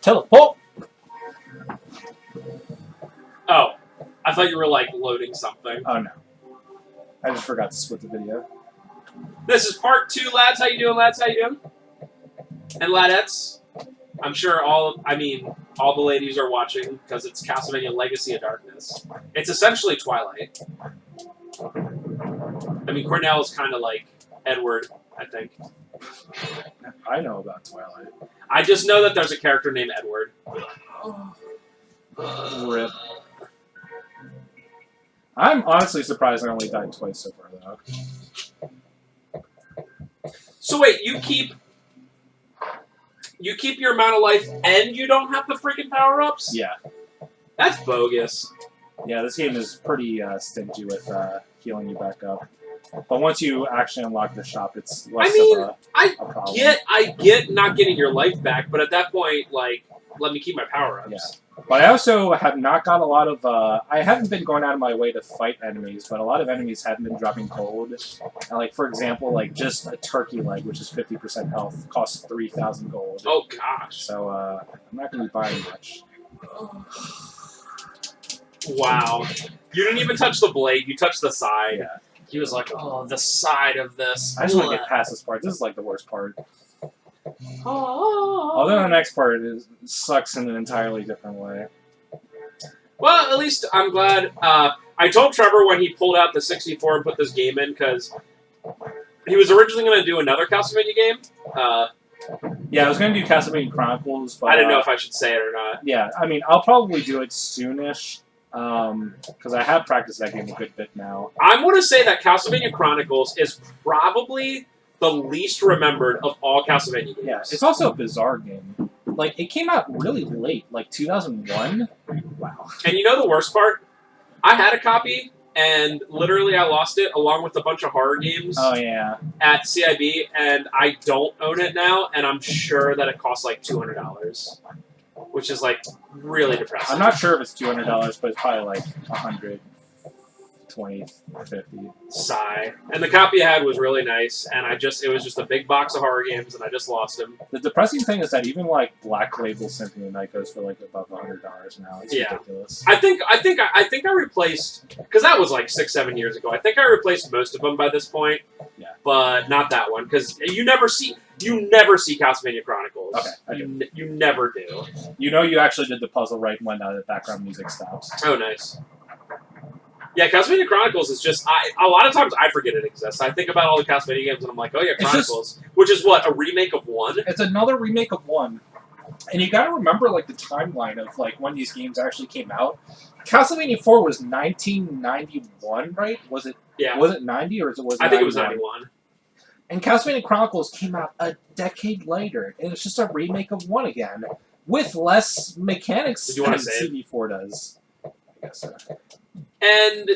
Teleport! Oh, I thought you were like loading something. Oh no. I just forgot to split the video. This is part 2, lads. How you doing, lads? How you doing? And ladettes. I'm sure all the ladies are watching because it's Castlevania Legacy of Darkness. It's essentially Twilight. I mean, Cornell is kind of like Edward, I think. I know about Twilight. I just know that there's a character named Edward. Rip. I'm honestly surprised I only died twice so far, though. So wait, you keep your amount of life and you don't have the freaking power-ups? Yeah. That's bogus. Yeah, this game is pretty stingy with healing you back up. But once you actually unlock the shop, it's less of a problem. I get not getting your life back, but at that point, like, let me keep my power-ups. Yeah. But I also have not got a lot of... I haven't been going out of my way to fight enemies, but a lot of enemies haven't been dropping gold. And, like, for example, like, just a turkey leg, which is 50% health, costs 3,000 gold. Oh, gosh. So, I'm not going to be buying much. Wow. You didn't even touch the blade, you touched the side. Yeah. He was like, oh, the side of this. I just want to get past this part. This is, like, the worst part. Oh. Although the next part sucks in an entirely different way. Well, at least I'm glad. I told Trevor when he pulled out the 64 and put this game in, because he was originally going to do another Castlevania game. Yeah, I was going to do Castlevania Chronicles, but... I didn't know if I should say it or not. Yeah, I mean, I'll probably do it soonish, because I have practiced that game a good bit now. I'm going to say that Castlevania Chronicles is probably the least remembered of all Castlevania games. Yeah, it's also a bizarre game. Like, it came out really late, like 2001. Wow. And you know the worst part? I had a copy, and literally I lost it along with a bunch of horror games. Oh, yeah. At CIB, and I don't own it now, and I'm sure that it costs like $200, which is like really depressing. I'm not sure if it's $200, but it's probably like 120, 50. Sigh. And the copy I had was really nice, and it was just a big box of horror games, and I just lost them. The depressing thing is that even like Black Label Symphony of Night goes for like above $100 now. It's ridiculous. I think I replaced, because that was like 6-7 years ago. I think I replaced most of them by this point. Yeah. But not that one, because you never see Castlevania Chronicles. Okay. You never do. You know you actually did the puzzle right when the background music stops. Oh, nice. Yeah, Castlevania Chronicles is just... a lot of times I forget it exists. I think about all the Castlevania games and I'm like, oh yeah, Chronicles. Which is what, a remake of 1? It's another remake of 1. And you gotta remember, like, the timeline of, like, when these games actually came out. Castlevania 4 was 1991, right? Was it? Yeah. Was it 90 or was it I think it was 91. And Castlevania Chronicles came out a decade later. And it's just a remake of 1 again. With less mechanics than CD4 does. I guess so. And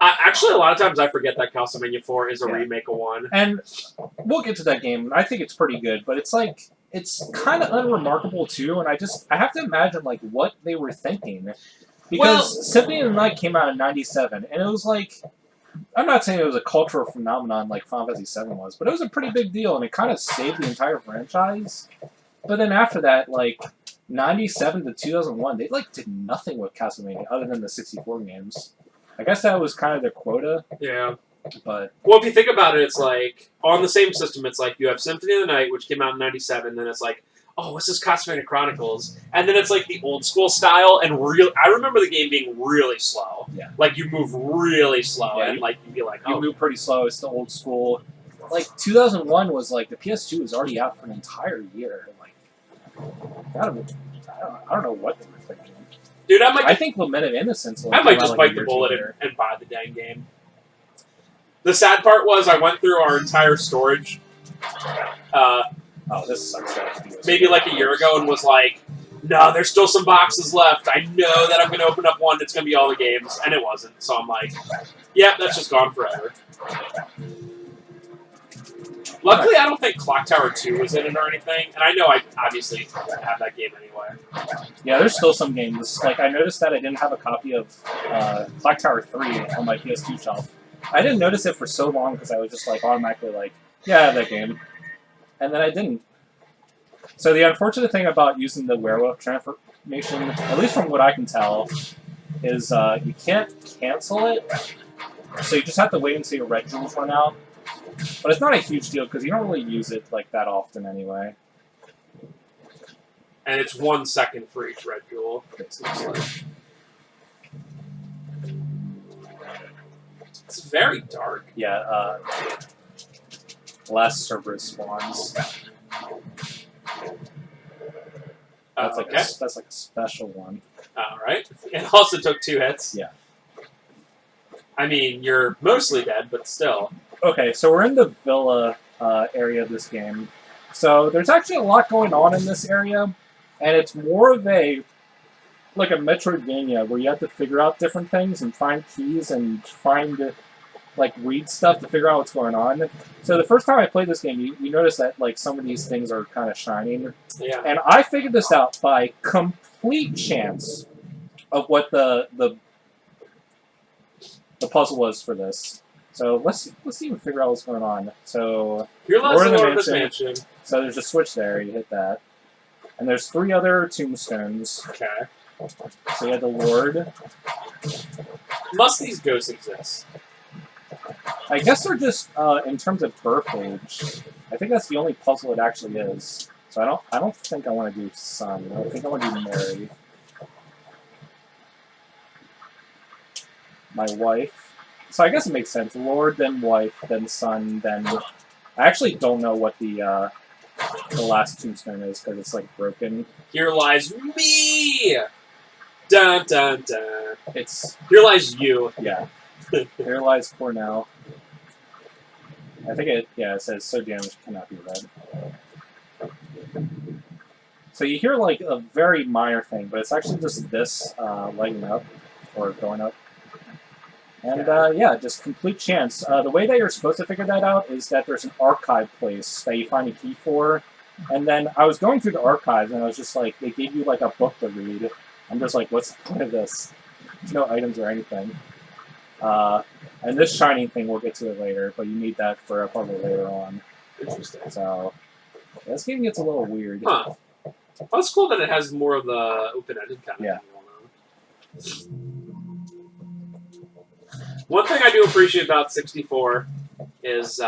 actually, a lot of times I forget that Castlevania 4 is a remake of 1. And we'll get to that game. I think it's pretty good, but it's like, it's kind of unremarkable too, and I have to imagine like what they were thinking. Because Symphony of the Night came out in 97, and it was like, I'm not saying it was a cultural phenomenon like Final Fantasy VII was, but it was a pretty big deal, and it kind of saved the entire franchise. But then after that, like, 97 to 2001, they like did nothing with Castlevania other than the 64 games. I guess that was kind of their quota. Yeah. But well, if you think about it, it's like on the same system. It's like you have Symphony of the Night, which came out in 97. Then it's like, oh, what's this Castlevania Chronicles? And then it's like the old school style and real. I remember the game being really slow. Yeah. Like you move really slow, and like you'd be like, you move pretty slow. It's the old school. Like 2001 was like the PS2 was already out for an entire year. I don't know what they were thinking. Dude, I think Lament of Innocence. I might just bite the bullet and buy the dang game. The sad part was I went through our entire storage. Oh, this sucks. Maybe like a year ago, and was like, no, there's still some boxes left. I know that I'm going to open up one that's going to be all the games, and it wasn't. So I'm like, yeah, that's just gone forever. Luckily, I don't think Clock Tower 2 was in it or anything, and I know I obviously have that game anyway. Yeah, there's still some games. Like, I noticed that I didn't have a copy of Clock Tower 3 on my PS2 shelf. I didn't notice it for so long because I was just, like, automatically like, yeah, I have that game. And then I didn't. So the unfortunate thing about using the werewolf transformation, at least from what I can tell, is you can't cancel it. So you just have to wait until your red jewels run out. But it's not a huge deal because you don't really use it like that often anyway. And it's 1 second for each red jewel. It's very dark. Yeah, less Cerberus spawns. That's like Okay. that's like a special one. Alright. It also took 2 hits. Yeah. I mean, you're mostly dead, but still. Okay, so we're in the villa area of this game. So there's actually a lot going on in this area, and it's more of like a Metroidvania where you have to figure out different things and find keys and read stuff to figure out what's going on. So the first time I played this game, you notice that like some of these things are kind of shining. Yeah. And I figured this out by complete chance of what the puzzle was for this. So let's even figure out what's going on. So Here lies Lord the of the Lord of this mansion. so there's a switch there. You hit that, and there's 3 other tombstones. Okay. So you have the Lord. Must these ghosts exist? I guess they're just in terms of birth age. I think that's the only puzzle it actually is. So I don't think I want to do Son. I think I want to do Mary. My wife. So I guess it makes sense. Lord, then wife, then son, then... I actually don't know what the last tombstone is because it's like broken. Here lies me! Dun dun dun. It's... Here lies you. Yeah. Here lies Cornell. I think it says so damaged cannot be read. So you hear like a very minor thing, but it's actually just this lighting up or going up. And just complete chance. The way that you're supposed to figure that out is that there's an archive place that you find a key for. And then I was going through the archives and I was just like, they gave you like a book to read. I'm just like, what's the point of this? There's no items or anything. And this shining thing, we'll get to it later, but you need that for a puzzle later on. Interesting. So, this game gets a little weird. Huh. Well, it's cool that it has more of the open-ended kind of thing going on. One thing I do appreciate about 64 is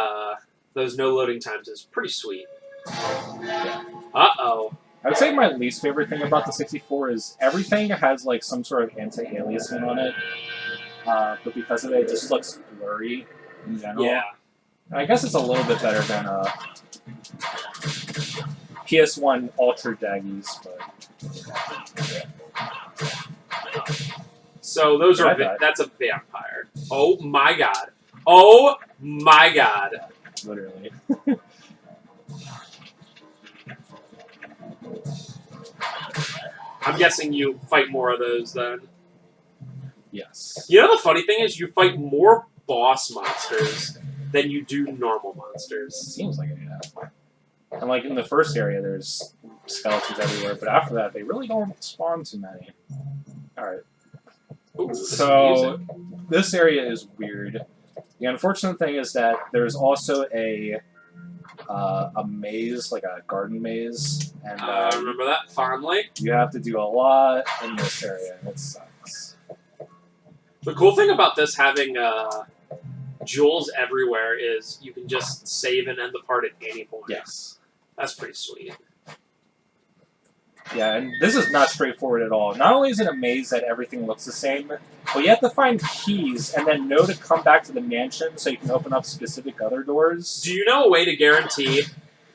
those no loading times is pretty sweet. Uh-oh. I would say my least favorite thing about the 64 is everything has like some sort of anti-aliasing on it. But because of it, it just looks blurry in general. Yeah. And I guess it's a little bit better than PS1 Ultra Daggies, but... So those are that's a vampire. Oh my god. Oh my god. Literally. I'm guessing you fight more of those then. Yes. You know the funny thing is you fight more boss monsters than you do normal monsters. Seems like it, yeah. And like in the first area there's skeletons everywhere, but after that they really don't spawn too many. Alright. So, this area is weird. The unfortunate thing is that there's also a maze, like a garden maze, and I remember that fondly. you have to do a lot in this area, and it sucks. The cool thing about this having jewels everywhere is you can just save and end the part at any point. Yes. That's pretty sweet. Yeah, and this is not straightforward at all. Not only is it a maze that everything looks the same, but you have to find keys and then know to come back to the mansion so you can open up specific other doors. Do you know a way to guarantee,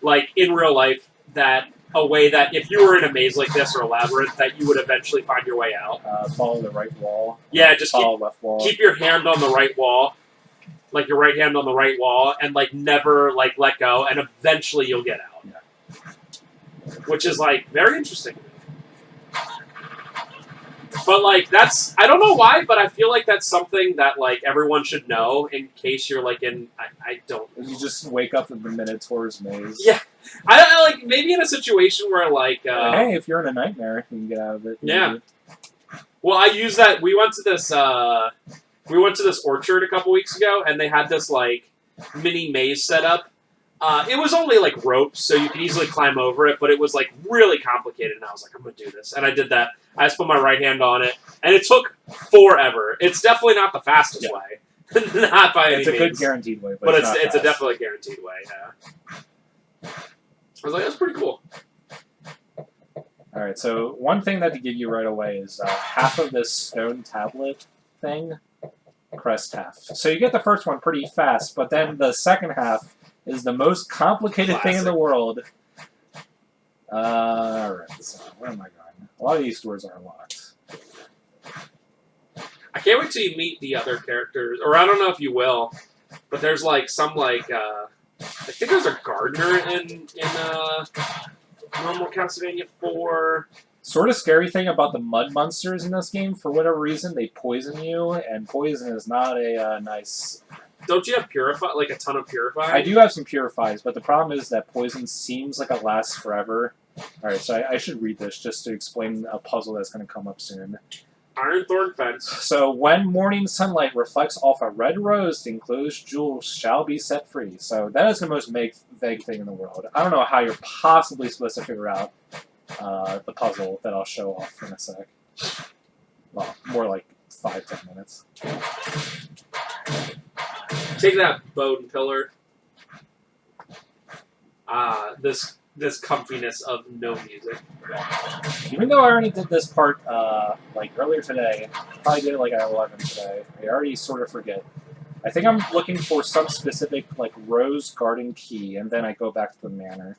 like, in real life, that a way that if you were in a maze like this or a labyrinth, that you would eventually find your way out? Follow the right wall. Yeah, just follow left wall. Keep your hand on the right wall, like your right hand on the right wall, and, like, never, like, let go, and eventually you'll get out. Yeah. Which is, like, very interesting. But, like, that's... I don't know why, but I feel like that's something that, like, everyone should know in case you're, like, in... I don't... You just wake up in the Minotaur's maze. Yeah. I don't know, like, maybe in a situation where, like... hey, if you're in a nightmare, you can get out of it. Yeah. Well, I use that... We went to this orchard a couple weeks ago, and they had this, like, mini maze set up It was only like ropes, so you could easily climb over it, but it was like really complicated, and I was like, I'm gonna do this. And I did that. I just put my right hand on it, and it took forever. It's definitely not the fastest way. Not by any means. It's a good guaranteed way, but it's a definitely guaranteed way, yeah. I was like, that's pretty cool. Alright, so one thing that to give you right away is half of this stone tablet thing, crest half. So you get the first one pretty fast, but then the second half is the most complicated thing in the world. Alright, so where am I going? A lot of these doors are locked. I can't wait till you meet the other characters, or I don't know if you will, but there's like some like, I think there's a gardener in normal Castlevania 4. Sort of scary thing about the mud monsters in this game, for whatever reason, they poison you, and poison is not a nice... Don't you have Purify, like a ton of Purify? I do have some Purifies, but the problem is that poison seems like it lasts forever. Alright, so I should read this just to explain a puzzle that's going to come up soon. Iron Thorn Fence. So, when morning sunlight reflects off a red rose, the enclosed jewels shall be set free. So, that is the most vague thing in the world. I don't know how you're possibly supposed to figure out the puzzle that I'll show off in a sec. Well, more like 5-10 minutes. Take that bone pillar. This comfiness of no music. Even though I already did this part like earlier today, probably did it like at 11 today. I already sort of forget. I think I'm looking for some specific like rose garden key, and then I go back to the manor.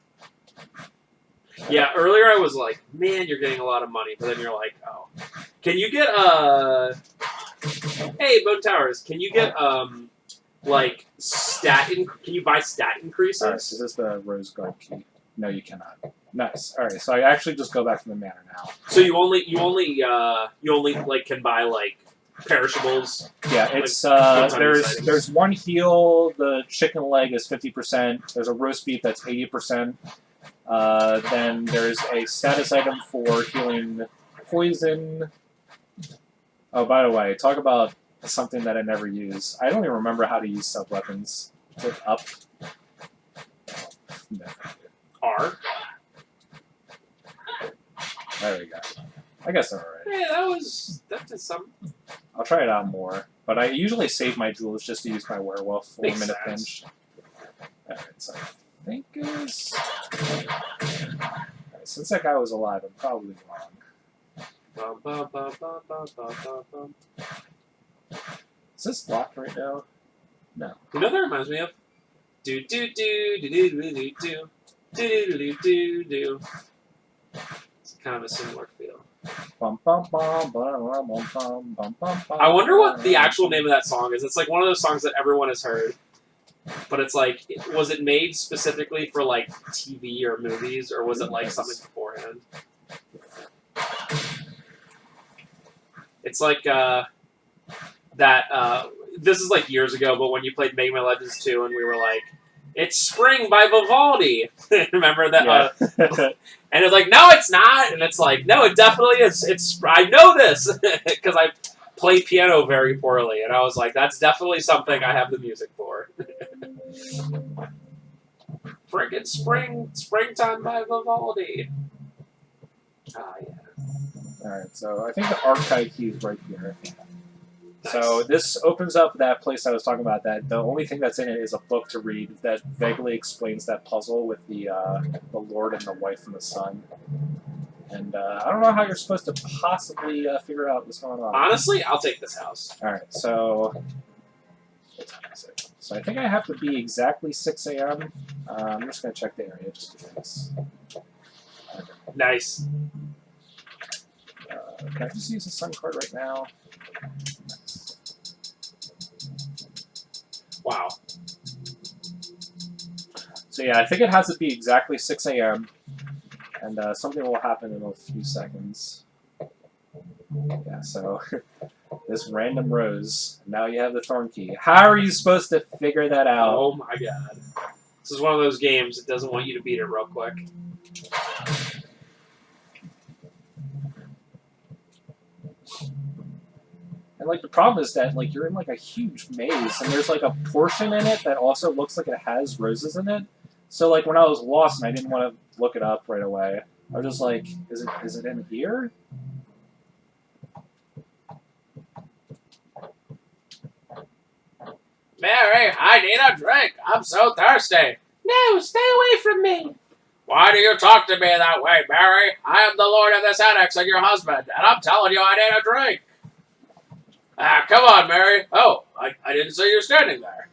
Yeah, earlier I was like, man, you're getting a lot of money, but then you're like, oh, can you get hey, Bone Towers, can you get like can you buy stat increases? Alright, so this is the rose garden key. No, you cannot. Nice. All right, so I actually just go back to the manor now. So you only like can buy like perishables. Yeah, it's like, there's one heal. The chicken leg is 50%. There's a roast beef that's 80%. Then there's a status item for healing poison. Oh, by the way, talk about something that I never use. I don't even remember how to use sub weapons. Click up. No. R. There we go. I guess they're alright. Yeah, that did some. I'll try it out more, but I usually save my jewels just to use my werewolf 4-minute pinch. Alright, so I think it's... Alright, since that guy was alive, I'm probably wrong. Is this locked right now? No. You know what that reminds me of? Do do do do do do do do. Do. It's kind of a similar feel. I wonder what the actual name of that song is. It's like one of those songs that everyone has heard, but it's like, was it made specifically for like TV or movies, or was it like something beforehand? It's like that. This is like years ago, but when you played Mega Man Legends 2, and we were like, "It's Spring" by Vivaldi. Remember that? Yeah. And it's like, no, it's not. And it's like, no, it definitely is. I know this because I play piano very poorly, and I was like, that's definitely something I have the music for. Friggin' Springtime by Vivaldi. Ah, yeah. Alright, so I think the archive key is right here. Nice. So this opens up that place I was talking about. That the only thing that's in it is a book to read that vaguely explains that puzzle with the Lord and the wife and the son. And I don't know how you're supposed to possibly figure out what's going on. Honestly, I'll take this house. All right, so what time is it? So I think I have to be exactly 6 a.m. I'm just gonna check the area just in case. Okay. Nice. Can I just use the sun card right now? Wow. So yeah, I think it has to be exactly 6 a.m. And something will happen in a few seconds. Yeah, so this random rose. Now you have the thorn key. How are you supposed to figure that out? Oh my god. This is one of those games that doesn't want you to beat it real quick. And like the problem is that like you're in like a huge maze, and there's like a portion in it that also looks like it has roses in it. So like when I was lost and I didn't want to look it up right away, I was just like, is it in here? Mary, I need a drink. I'm so thirsty. No, stay away from me. Why do you talk to me that way, Mary? I am the lord of this annex and your husband, and I'm telling you I need a drink. Ah, come on, Mary. Oh, I didn't see you standing there.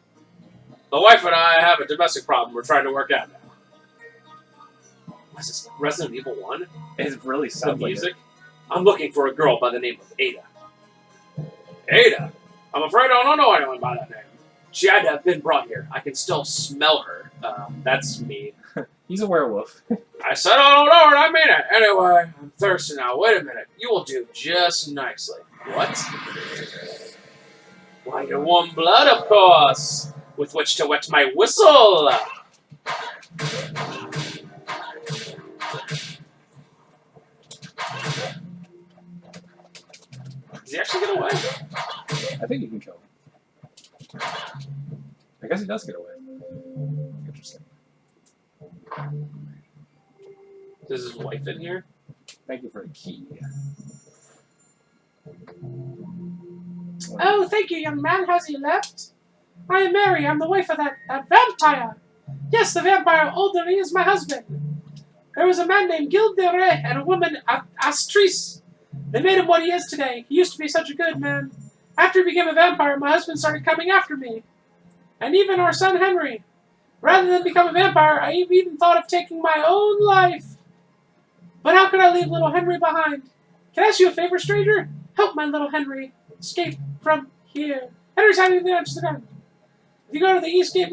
The wife and I have a domestic problem we're trying to work out now. What's this, Resident Evil 1? It really The sounds like music? I'm looking for a girl by the name of Ada. Ada? I'm afraid I don't know anyone by that name. She had to have been brought here. I can still smell her. That's me. He's a werewolf. I said I don't know and I mean it. Anyway, I'm thirsty now. Wait a minute. You will do just nicely. What? Why, your warm blood, of course, with which to wet my whistle. Does he actually get away? I think you can kill him. I guess he does get away. Interesting. Is his wife in here? Thank you for the key. Oh, thank you, young man. Has he left? I am Mary. I'm the wife of that vampire. Yes, the vampire Aldery is my husband. There was a man named Gildere and a woman, Astrice. They made him what he is today. He used to be such a good man. After he became a vampire, my husband started coming after me. And even our son Henry. Rather than become a vampire, I even thought of taking my own life. But how could I leave little Henry behind? Can I ask you a favor, stranger? Help my little Henry escape from here. Henry's hiding in the edge of the garden. If you go to the east gate,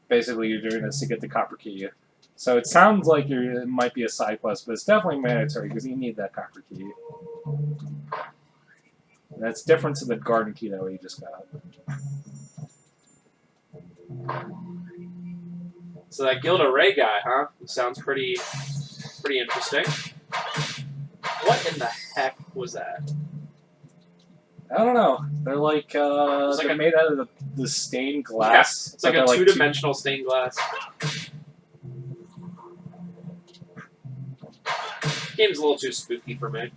Basically, you're doing this to get the copper key. So it sounds like it might be a side quest, but it's definitely mandatory because you need that copper key. That's different to the garden key that we just got. So that Gilda Ray guy, huh? Sounds pretty interesting. What in the heck was that? I don't know. They're like, they're made out of the stained glass. Yeah, it's like a two-dimensional stained glass. Game's a little too spooky for me.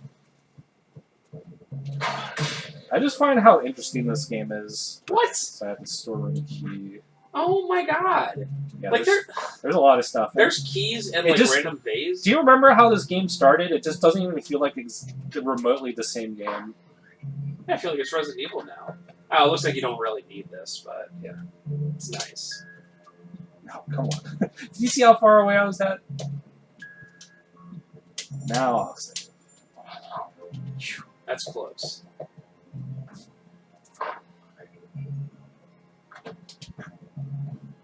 I just find how interesting this game is. What? So I have the storeroom key. Oh my god! Yeah, Like there's a lot of stuff. There's keys and like random bays. Do you remember how this game started? It just doesn't even feel like it's remotely the same game. Yeah, I feel like it's Resident Evil now. Oh, it looks like you don't really need this, but yeah, it's nice. No, come on. Did you see how far away I was at? Now I'll say. That's close.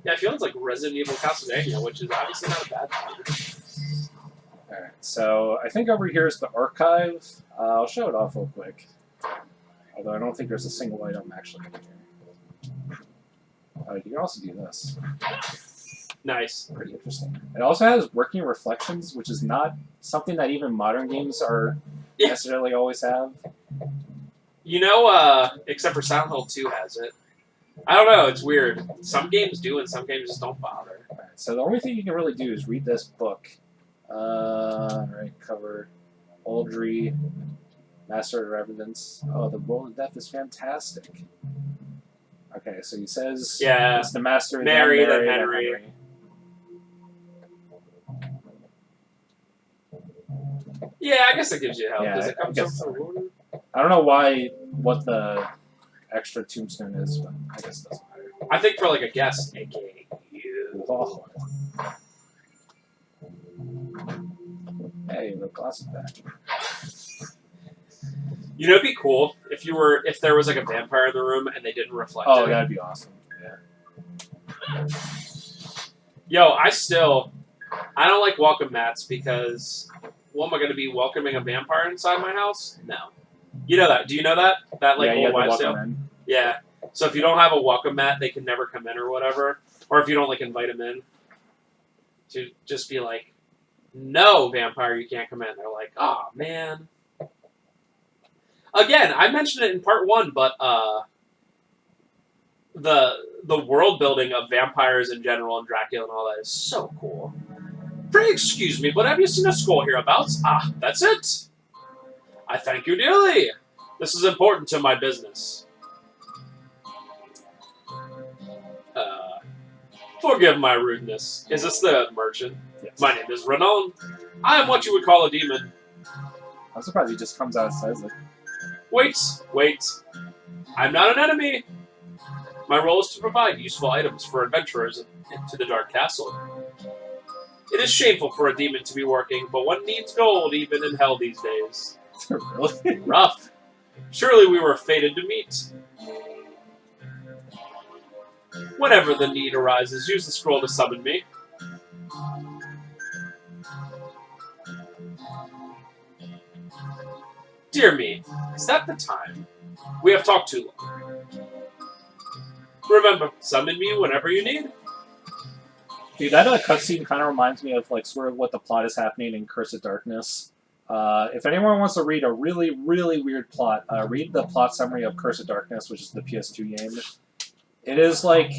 Yeah, I feel it's like Resident Evil Castlevania, which is obviously not a bad thing. Alright, so I think over here is the archive. I'll show it off real quick. Although I don't think there's a single item actually in here. You can also do this. Nice. Pretty interesting. It also has working reflections, which is not something that even modern games are necessarily always have. You know, except for Silent Hill 2 has it. I don't know, it's weird. Some games do and some games just don't bother. Alright, so the only thing you can really do is read this book. Alright, cover. Aldry, Master of Evidence. Oh, the Roll of Death is fantastic. Okay, so he says it's the Master, Mary, then then Henry. Yeah, I guess that gives you help. Yeah, Does it come I don't know what the extra tombstone is, but I guess it doesn't matter. I think for like a guess, aka you. Oh. Hey, the glass is back. You know, it'd be cool if there was like a vampire in the room and they didn't reflect. Oh, that'd be awesome. Yeah. Yo, I don't like welcome mats because what am I going to be welcoming a vampire inside my house? No. You know that? Do you know that? That like old wives' tale? Yeah. So if you don't have a welcome mat, they can never come in or whatever. Or if you don't like invite them in, to just be like, no, vampire, you can't come in. They're like, oh man. Again, I mentioned it in part 1, but the world building of vampires in general and Dracula and all that is so cool. Pray excuse me, but have you seen a scroll hereabouts? Ah, that's it. I thank you dearly. This is important to my business. Forgive my rudeness. Is this the merchant? Yes. My name is Renan. I am what you would call a demon. I'm surprised he just comes out and says it. Wait. I'm not an enemy. My role is to provide useful items for adventurers into the Dark Castle. It is shameful for a demon to be working, but one needs gold even in hell these days. Really? Rough. Surely we were fated to meet. Whenever the need arises, use the scroll to summon me. Dear me, is that the time? We have talked too long. Remember, summon me whenever you need. Dude, that cutscene kind of reminds me of like sort of what the plot is happening in Curse of Darkness. If anyone wants to read a really, really weird plot, read the plot summary of Curse of Darkness, which is the PS2 game. It is like,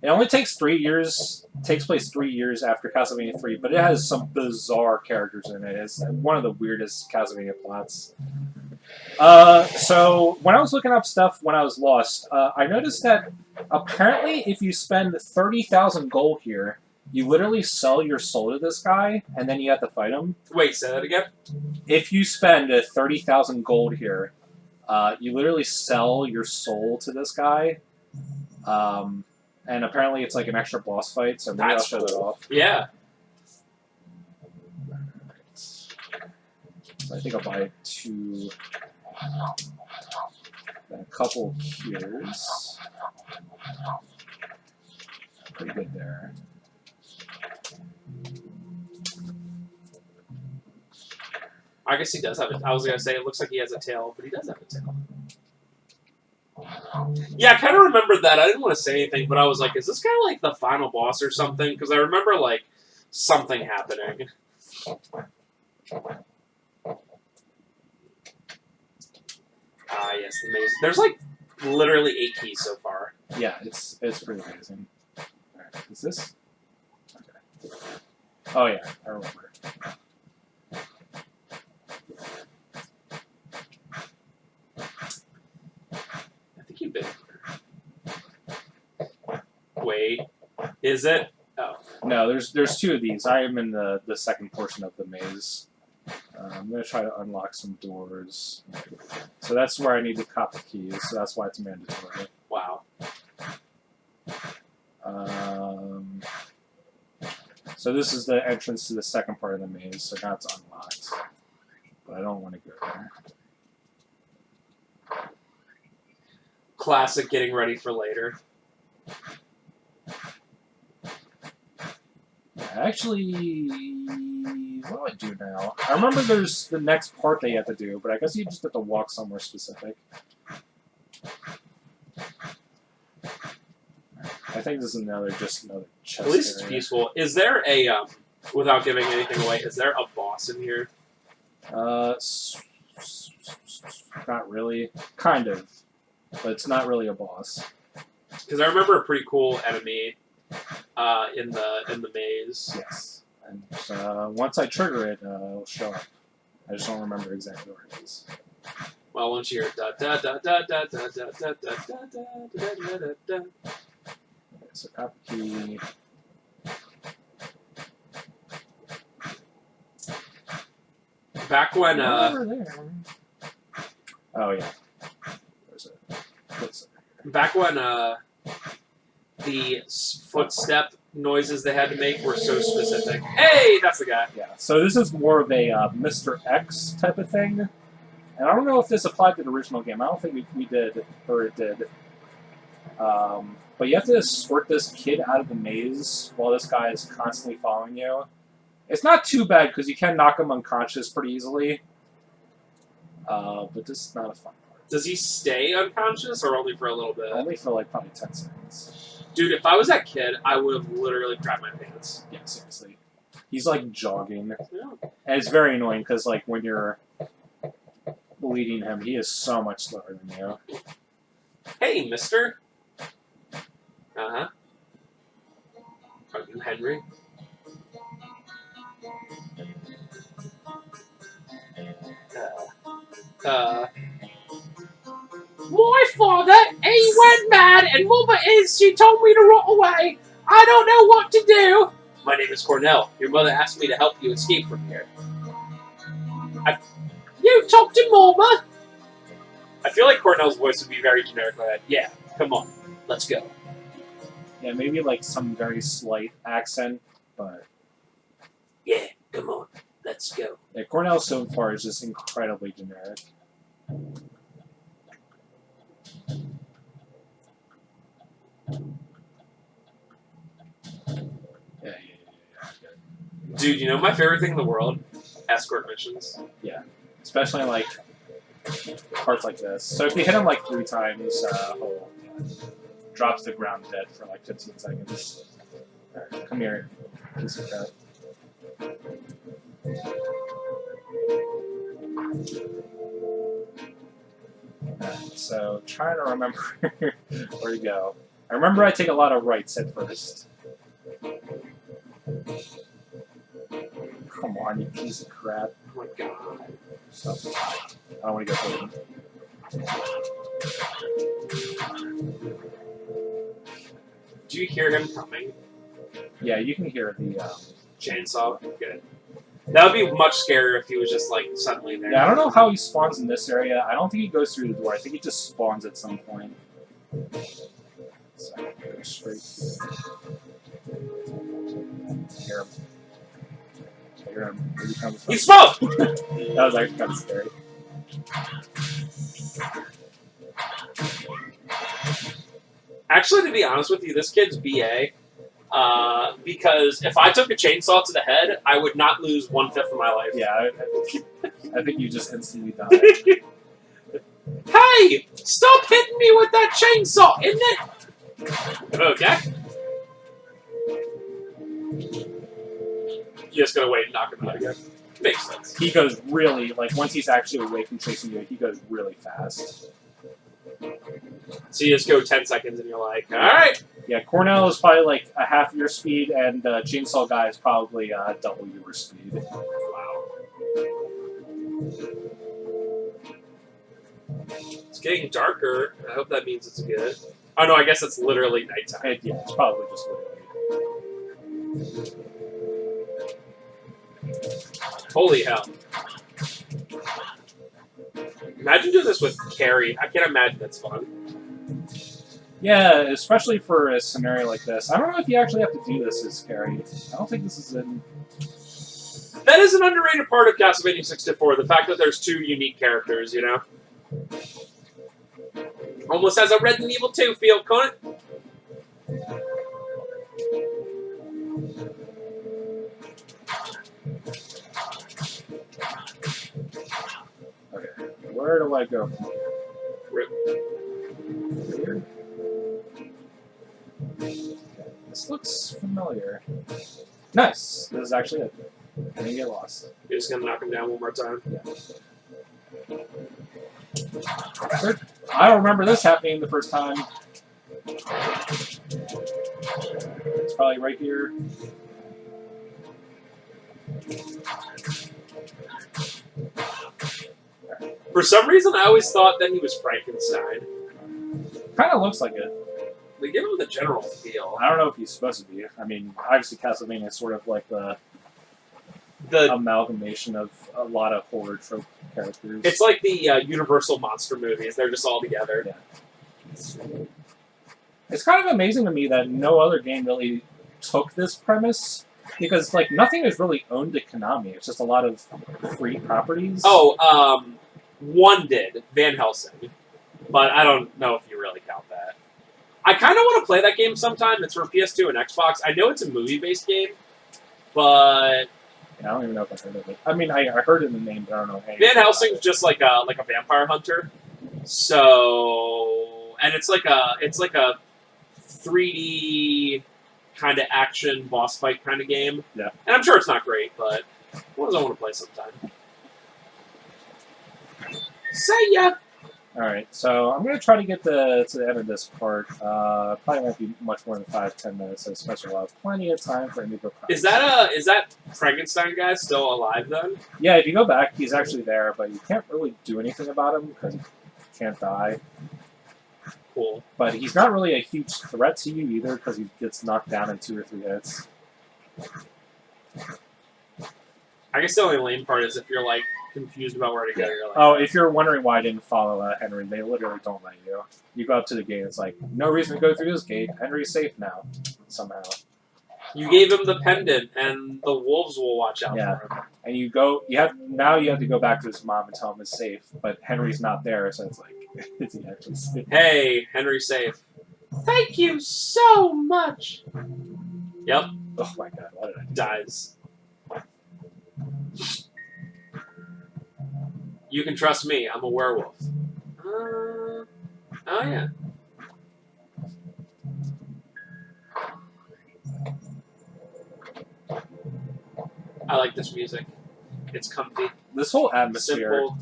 it only takes 3 years, takes place 3 years after Castlevania 3, but it has some bizarre characters in it. It's one of the weirdest Castlevania plots. So, when I was looking up stuff when I was lost, I noticed that apparently if you spend 30,000 gold here, you literally sell your soul to this guy, and then you have to fight him. Wait, say that again? If you spend 30,000 gold here, you literally sell your soul to this guy. And apparently it's like an extra boss fight, so maybe I'll show that off. Yeah. So I think I'll buy 2, then a couple cures. Pretty good there. I guess he does have it. I was going to say, it looks like he has a tail, but he does have a tail. Yeah, I kind of remembered that. I didn't want to say anything, but I was like, is this guy like the final boss or something? Because I remember like something happening. Ah, yes, the maze. There's like literally 8 keys so far. Yeah, it's pretty amazing. Alright, is this? Okay. Oh yeah, I remember. You've been here. Wait, is it? Oh. No, there's 2 of these. I am in the second portion of the maze. I'm going to try to unlock some doors. So that's where I need the copper keys, so that's why it's mandatory. Wow. So this is the entrance to the second part of the maze, so now it's unlocked. But I don't want to go there. Classic getting ready for later. Actually, what do I do now? I remember there's the next part that you have to do, but I guess you just have to walk somewhere specific. I think this is just another chest. At least it's area. peaceful. Is there a, without giving anything away, is there a boss in here? Not really. Kind of. But it's not really a boss. Because I remember a pretty cool enemy in the maze. Yes. And once I trigger it, it'll show up. I just don't remember exactly where it is. Well, once you hear da da da da da da da da da da da da da da. Okay, so copy key. Back when Over there. Oh yeah. There's a place over here. Back when the footstep noises they had to make were so specific. Hey, that's the guy. Yeah. So this is more of a Mr. X type of thing. And I don't know if this applied to the original game. I don't think we did, or it did. But you have to escort this kid out of the maze while this guy is constantly following you. It's not too bad because you can knock him unconscious pretty easily. But this is not a fun part. Does he stay unconscious or only for a little bit? Only for like probably 10 seconds. Dude, if I was that kid, I would have literally crapped my pants. Yeah, seriously. He's like jogging. Yeah. And it's very annoying because like when you're leading him, he is so much slower than you. Hey, mister. Uh-huh. Are you Henry? My father, he went mad, and Mama she told me to run away. I don't know what to do. My name is Cornell. Your mother asked me to help you escape from here. You talk to Mama. I feel like Cornell's voice would be very generic like that. Yeah, come on. Let's go. Yeah, maybe like some very slight accent, but Yeah, come on. Let's go. yeah, Cornell so far is just incredibly generic. Yeah. Dude, you know my favorite thing in the world? Escort missions. Especially like parts like this. So if you hit him like 3 times, he'll drops to the ground dead for like 15 seconds. Alright, come here, piece of crap. Alright, so trying to remember where to go. I remember I take a lot of rights at first. Come on, you piece of crap. Oh my god. Oh, I don't want to go for him. Do you hear him coming? Yeah, you can hear the. Chainsaw? Good. That would be much scarier if he was just like suddenly there. Yeah, I don't know how he spawns in this area. I don't think he goes through the door. I think he just spawns at some point. So go straight here. Hear him. Hear him. Here he comes. He spoke! That was actually kind of scary. Actually, to be honest with you, this kid's BA. Because if I took a chainsaw to the head, I would not lose 1/5 of my life. Yeah, I think you just instantly die. Hey, stop hitting me with that chainsaw, isn't it? Okay. You're just gonna wait and knock him out again. Makes sense. He goes really, like, once he's actually awake and chasing you, he goes really fast. So you just go 10 seconds and you're like, alright. Yeah, Cornell is probably like a half your speed, and Chainsaw Guy is probably double your speed. Wow. It's getting darker. I hope that means it's good. Oh no, I guess it's literally nighttime. Yeah, it's probably just literally. Holy hell. Imagine doing this with Carrie. I can't imagine that's fun. Yeah, especially for a scenario like this. I don't know if you actually have to do this as Carrie. I don't think this is in... That is an underrated part of Castlevania 64, the fact that there's 2 unique characters, you know? Almost has a Resident Evil 2 feel, couldn't it? Okay, where do I go from Rip. here? This looks familiar. Nice! This is actually it. I didn't get lost. You're just gonna knock him down one more time. I don't remember this happening the first time. It's probably right here. For some reason, I always thought that he was Frankenstein. Kind of looks like it. They give him the general feel. I don't know if he's supposed to be. I mean, obviously Castlevania is sort of like the amalgamation of a lot of horror trope characters. It's like the Universal monster movies. They're just all together. Yeah. It's kind of amazing to me that no other game really took this premise, because like nothing is really owned at Konami. It's just a lot of free properties. Oh, one did, Van Helsing, but I don't know if you really count that. I kind of want to play that game sometime. It's for PS2 and Xbox. I know it's a movie-based game, but I don't even know if I heard of it. I mean, I heard it in the name, but I don't know. Van Helsing's just like a vampire hunter. So, and it's like a 3D kind of action boss fight kind of game. Yeah. And I'm sure it's not great, but one I want to play sometime. See ya. Alright, so I'm going to try to get to the end of this part. Probably won't be much more than 5-10 minutes, especially we'll have plenty of time for Amiibo Prize. Is that Frankenstein guy still alive then? Yeah, if you go back, he's actually there, but you can't really do anything about him because he can't die. Cool. But he's not really a huge threat to you either because he gets knocked down in 2 or 3 hits. I guess the only lame part is if you're like confused about where to go. You're like, Oh, if you're wondering why I didn't follow Henry, they literally don't let you. You go up to the gate, it's like, no reason to go through this gate. Henry's safe now, somehow. you gave him the pendant, and the wolves will watch out for him. And you have to go back to his mom and tell him it's safe, but Henry's not there, so it's like, is he actually safe? Hey, Henry's safe. Thank you so much. Yep. Oh my god, what did I do? Dies. You can trust me. I'm a werewolf. Oh yeah. I like this music. It's comfy. This whole atmosphere. Simple.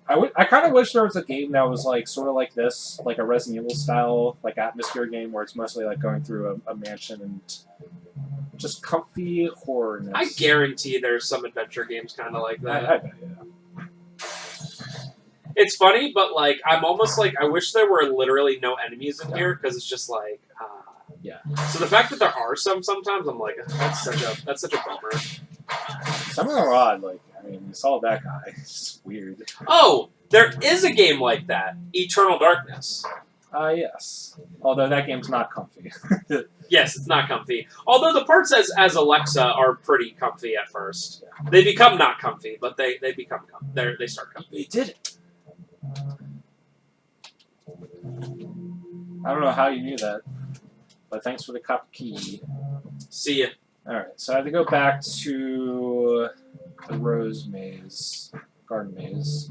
I kind of wish there was a game that was like sort of like this, like a Resident Evil style like atmosphere game where it's mostly like going through a mansion and just comfy horrorness. I guarantee there's some adventure games kind of like that. I bet, yeah. It's funny, but like I'm almost like I wish there were literally no enemies in here because it's just like yeah. So the fact that there are sometimes I'm like that's such a bummer. Some of them are odd. Like I mean, you saw that guy. It's just weird. Oh, there is a game like that, Eternal Darkness. Yes. Although that game's not comfy. Yes, it's not comfy. Although the parts as Alexa are pretty comfy at first. They become not comfy, but they become they start comfy. They did it. I don't know how you knew that, but thanks for the copper key. See ya. Alright, so I have to go back to the Rose Maze, Garden Maze.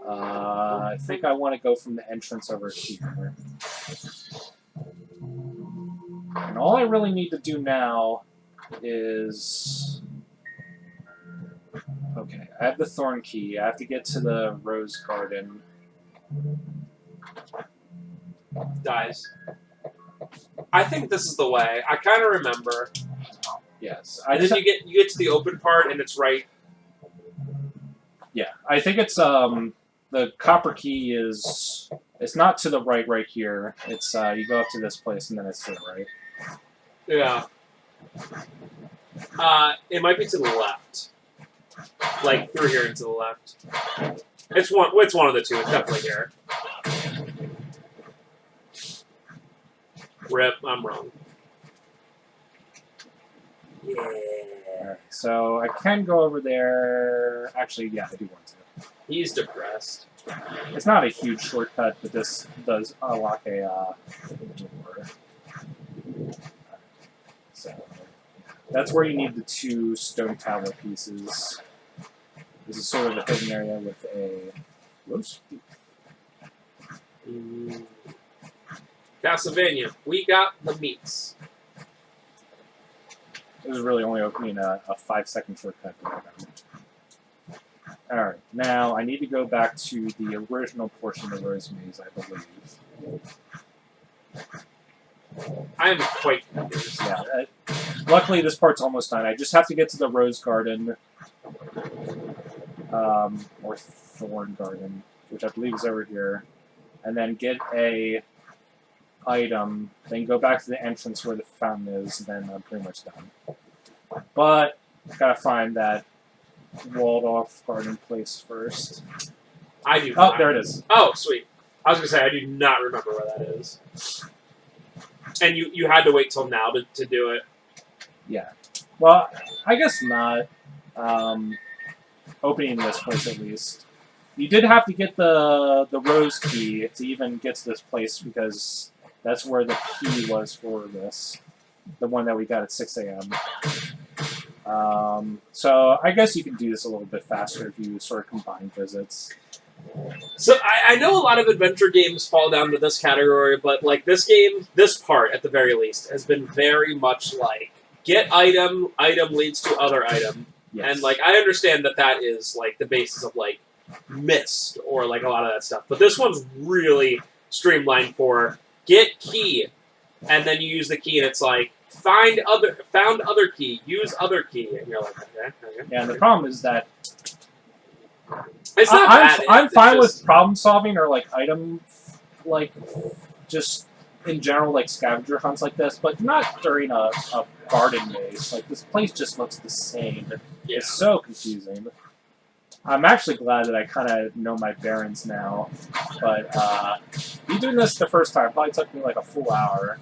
I think I want to go from the entrance over here. And all I really need to do now is... Okay, I have the Thorn Key. I have to get to the Rose Garden. Dies. I think this is the way. I kind of remember. Yes. And then you get to the open part and it's right. Yeah, I think it's the copper key is it's not to the right here. It's you go up to this place and then it's to the right. Yeah. It might be to the left. Like through here and to the left. It's one of the two. It's definitely here. Rip, I'm wrong. Yeah. Alright, so I can go over there. Actually, yeah, I do want to. He's depressed. It's not a huge shortcut, but this does unlock a door. So that's where you need the 2 stone tower pieces. This is sort of a hidden area with a roast beef. Castlevania, we got the meats. This is really only opening a 5-second shortcut. Alright, now I need to go back to the original portion of Rose Maze, I believe. I am quite confused. Yeah, luckily this part's almost done. I just have to get to the Rose Garden, or Thorn Garden, which I believe is over here, and then get a item, then go back to the entrance where the fountain is, and then I'm pretty much done. But, gotta find that walled-off garden place first. I do. Oh, there it is. Oh, sweet. I was gonna say I do not remember where that is. And you had to wait till now to do it. Yeah. Well, I guess not. Opening this place at least. You did have to get the rose key to even get to this place because that's where the key was for this. The one that we got at 6 a.m. So I guess you can do this a little bit faster if you sort of combine visits. So I know a lot of adventure games fall down to this category, but like this game, this part at the very least, has been very much like get item leads to other item. Yes. And like I understand that is like the basis of like missed or like a lot of that stuff. But this one's really streamlined for get key, and then you use the key, and it's like found other key, use other key, and you're like, okay. Yeah, and the problem is that It's not bad. I'm fine just, with problem solving or like item, like just in general like scavenger hunts like this, but not during a garden maze. Like this place just looks the same. Yeah. It's so confusing. I'm actually glad that I kind of know my bearings now, but me doing this the first time probably took me like a full hour.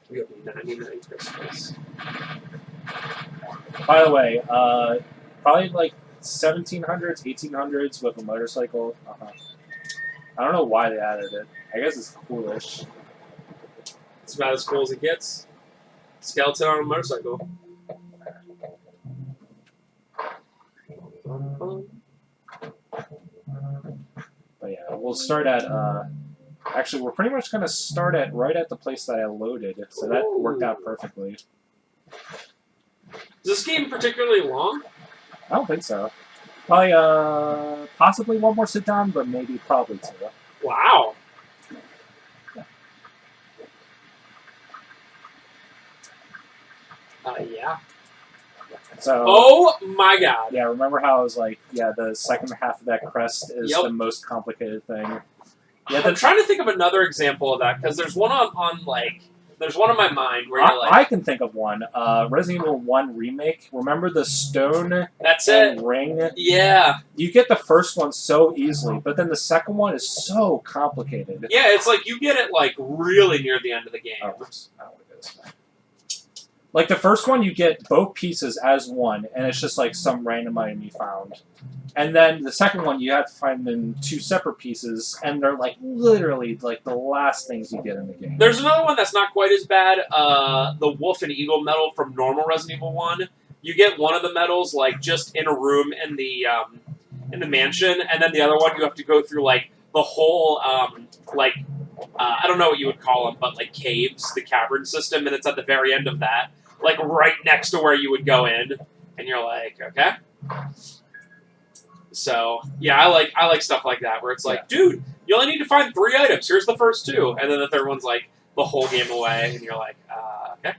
We have 99 crystals. By the way, probably like 1700s, 1800s with a motorcycle. I don't know why they added it. I guess it's coolish. It's about as cool as it gets. Skeleton on a motorcycle. But yeah, we'll start at. Actually, we're pretty much gonna start at right at the place that I loaded, so that worked out perfectly. Is this game particularly long? I don't think so. Probably, possibly one more sit down, but maybe probably two. Wow. Yeah. So. Oh my god. Yeah, remember how I was like, yeah, the second half of that crest is Yep. the most complicated thing. Yeah, I'm trying to think of another example of that because there's one on like there's one in my mind where you're like I can think of one. Resident Evil 1 remake. Remember the stone that's and it. ring? Yeah. You get the first one so easily, but then the second one is so complicated. Yeah, it's like you get it like really near the end of the game. Oh, oops. I don't want to go this way. Like the first one, you get both pieces as one, and it's just like some random item you found. And then the second one, you have to find them two separate pieces, and they're like literally like the last things you get in the game. There's another one that's not quite as bad. The Wolf and Eagle medal from normal Resident Evil 1. You get one of the medals like just in a room in the mansion, and then the other one you have to go through like the whole I don't know what you would call them, but like caves, the cavern system, and it's at the very end of that, like right next to where you would go in, and you're like, okay. So yeah, I like stuff like that where it's like, dude, you only need to find 3 items. Here's the first 2, and then the third one's like the whole game away, and you're like, okay.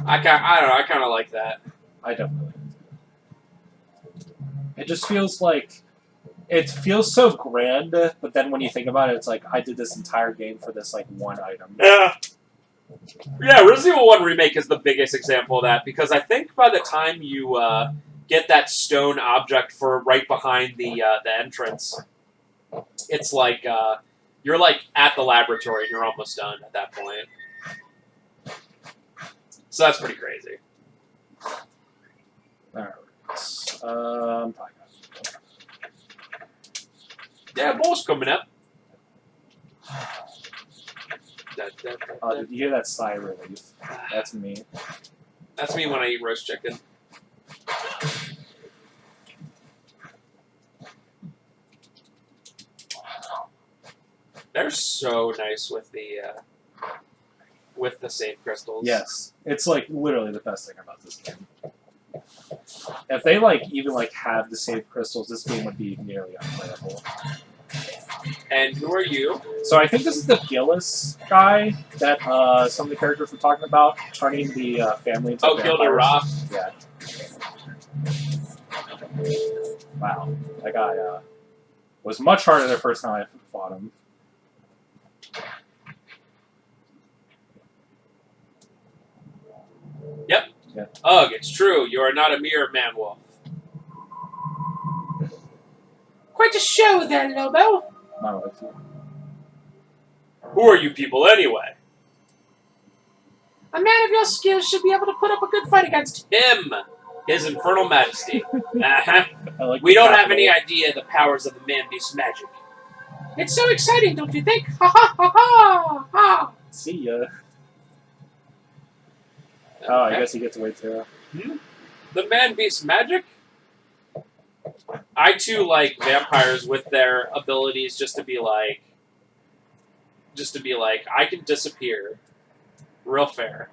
I don't know. I kind of like that. I definitely. It just feels like it feels so grand, but then when you think about it, it's like I did this entire game for this like one item. Yeah. Yeah, Resident Evil 1 Remake is the biggest example of that because I think by the time you get that stone object for right behind the entrance, it's like you're like at the laboratory and you're almost done at that point. So that's pretty crazy. Alright. Yeah, ball's coming up. Oh, did you hear that sigh of relief? That's me. That's me when I eat roast chicken. They're so nice with the save crystals. Yes, it's like literally the best thing about this game. If they like even like have the save crystals, this game would be nearly unplayable. And who are you? So I think this is the Gillis guy that some of the characters were talking about, turning the family into vampires. Gilda Roth. Yeah. Wow, that guy was much harder the first time I fought him. Yep. Yeah. Ugh, it's true. You are not a mere man-wolf. Quite a show there, Lobo. My wife. Who are you people anyway? A man of your skills should be able to put up a good fight against Him! His infernal majesty. Uh-huh. Like We don't have any idea of the powers of the man-beast magic. It's so exciting, don't you think? Ha ha ha ha ha! See ya. Oh, I guess he gets away too. The man-beast magic? I too like vampires with their abilities just to be like, I can disappear. Real fair.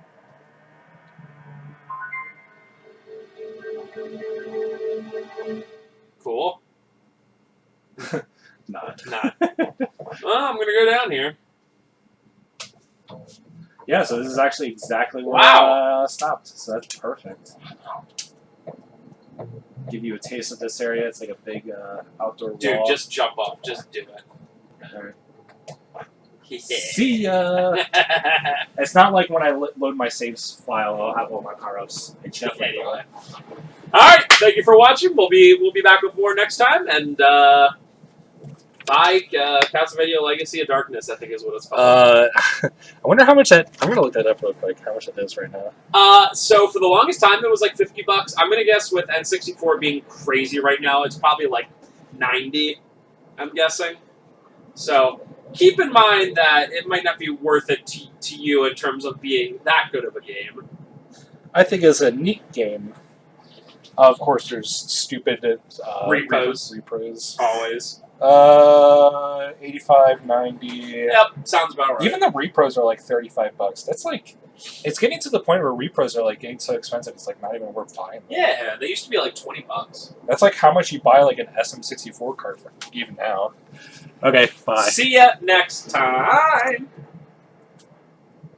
Cool. Not. Not. Well, I'm gonna go down here. Yeah, so this is actually exactly where Wow. I stopped. So that's perfect. Give you a taste of this area. It's like a big outdoor Dude, wall. just jump off. Just do it. Alright. Yeah. See ya! It's not like when I load my saves file, I'll have all my power-ups. I definitely will. Anyway. Alright, thank you for watching. We'll be back with more next time, and bye, Castlevania Legacy of Darkness, I think is what it's called. I wonder how much that. I'm gonna look that up real quick. How much it is right now? So for the longest time it was like $50. I'm gonna guess with N64 being crazy right now, it's probably like 90, I'm guessing. So keep in mind that it might not be worth it to you in terms of being that good of a game. I think it's a neat game. Of course, there's stupid repros. Always. 85, 90. Yep, sounds about right. Even the repros are like $35. That's like, it's getting to the point where repros are like getting so expensive. It's like not even worth buying. Yeah, they used to be like $20. That's like how much you buy like an SM64 card for even now. Okay, bye. See ya next time.